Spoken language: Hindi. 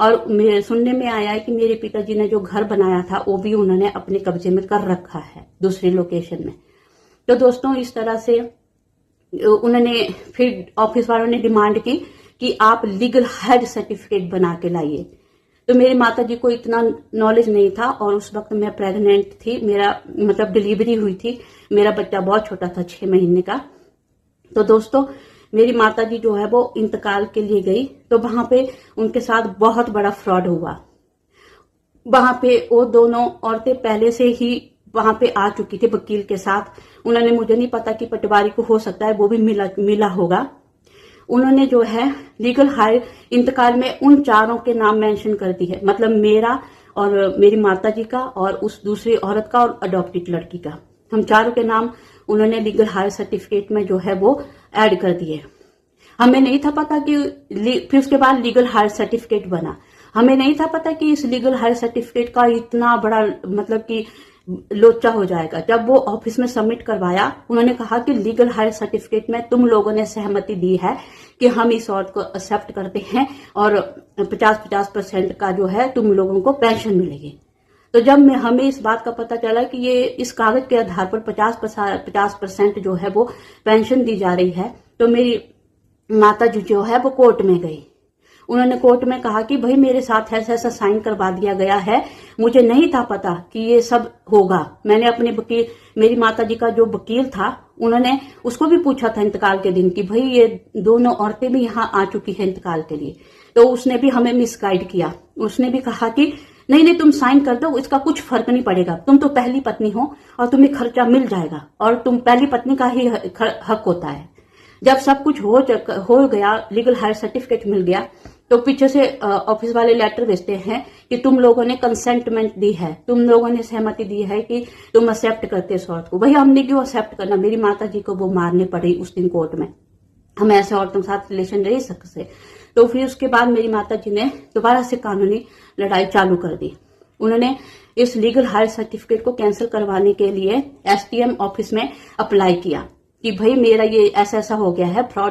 और मेरे सुनने में आया है कि मेरे पिताजी ने जो घर बनाया था वो भी उन्होंने अपने कब्जे में कर रखा है दूसरी लोकेशन में। तो दोस्तों इस तरह से उन्होंने फिर ऑफिस वालों ने डिमांड की कि आप लीगल हायर सर्टिफिकेट बना के लाइए। तो मेरी माता जी को इतना नॉलेज नहीं था और उस वक्त मैं प्रेग्नेंट थी, मेरा मतलब डिलीवरी हुई थी, मेरा बच्चा बहुत छोटा था 6 महीने का। तो दोस्तों मेरी माता जी जो है वो इंतकाल के लिए गई, तो वहां पे उनके साथ बहुत बड़ा फ्रॉड हुआ। वहां पे वो दोनों औरतें पहले से ही वहां पे आ चुकी थी वकील के साथ। उन्होंने, मुझे नहीं पता कि पटवारी को हो सकता है वो भी मिला होगा, उन्होंने जो है लीगल हायर इंतकाल में उन चारों के नाम मेंशन कर दी है, मतलब मेरा और मेरी माता जी का और उस दूसरी औरत का और अडॉप्टेड लड़की का, हम चारों के नाम उन्होंने लीगल हायर सर्टिफिकेट में जो है वो ऐड कर दिए। हमें नहीं था पता कि फिर उसके बाद लीगल हायर सर्टिफिकेट बना। हमें नहीं था पता कि इस लीगल हायर सर्टिफिकेट का इतना बड़ा मतलब कि लोचा हो जाएगा। जब वो ऑफिस में सबमिट करवाया, उन्होंने कहा कि लीगल हायर सर्टिफिकेट में तुम लोगों ने सहमति दी है कि हम इस औरत को एक्सेप्ट करते हैं और 50% का जो है तुम लोगों को पेंशन मिलेगी। तो जब हमें इस बात का पता चला कि ये इस कागज के आधार पर 50% जो है वो पेंशन दी जा रही है, तो मेरी माता जी जो है वो कोर्ट में गई। उन्होंने कोर्ट में कहा कि भाई मेरे साथ ऐसा ऐसा साइन करवा दिया गया है, मुझे नहीं था पता कि ये सब होगा। मैंने अपने वकील, मेरी माता जी का जो वकील था, उन्होंने उसको भी पूछा था इंतकाल के दिन कि भाई ये दोनों औरतें भी यहाँ आ चुकी है इंतकाल के लिए, तो उसने भी हमें मिसगाइड किया। उसने भी कहा कि नहीं तुम साइन कर दो, इसका कुछ फर्क नहीं पड़ेगा, तुम तो पहली पत्नी हो और तुम्हें खर्चा मिल जाएगा और तुम पहली पत्नी का ही हक होता है। जब सब कुछ हो गया, लीगल हायर सर्टिफिकेट मिल गया, तो पीछे से ऑफिस वाले लेटर भेजते हैं कि तुम लोगों ने कंसेंटमेंट दी है, तुम लोगों ने सहमति दी है कि तुम एक्सेप्ट करते इस औरत को। भैया हमने क्यों एक्सेप्ट करना, मेरी माता जी को वो मारने पड़ी उस दिन कोर्ट में, हम ऐसे औरतों के साथ रिलेशन नहीं सकते। तो फिर उसके बाद मेरी माता जी ने दोबारा से कानूनी लड़ाई चालू कर दी। उन्होंने इस लीगल हायर सर्टिफिकेट को कैंसिल करवाने के लिए STM ऑफिस में अप्लाई किया कि भाई मेरा ये ऐसा ऐसा हो गया है, फ्रॉड